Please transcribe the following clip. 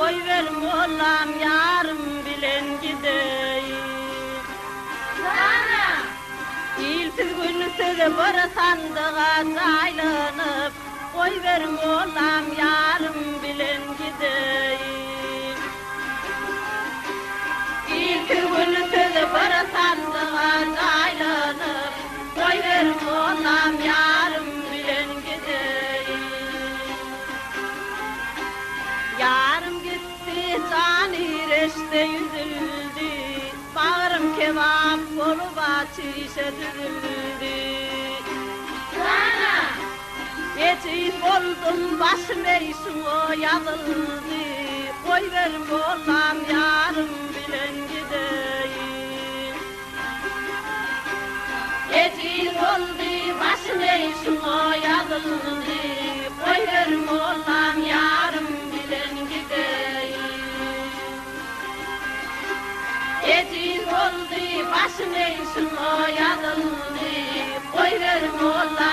koy verim oğlam yarım bilen gideyim. Sana İlsiz günlüsü de bara sandığa saylanıp koy verim oğlam yarım bilen gideyim. İlsiz günlüsü de bara sandığa saylanıp koy verim oğlam yarım bilen gideyim. Yarım gitti cani reşte yüzüldü, bağrım kebap kolu bahçişe düzüldü. sana Geçip oldum başım eyşim o yazıldı, koy verim oğlam yarım bilen gideyim. Geçip oldu başım eyşim o yazıldı, koy verim oğlam yarım bilen gideyim. Geçip oldu başım eyşim o yazıldı, koy verim oğlam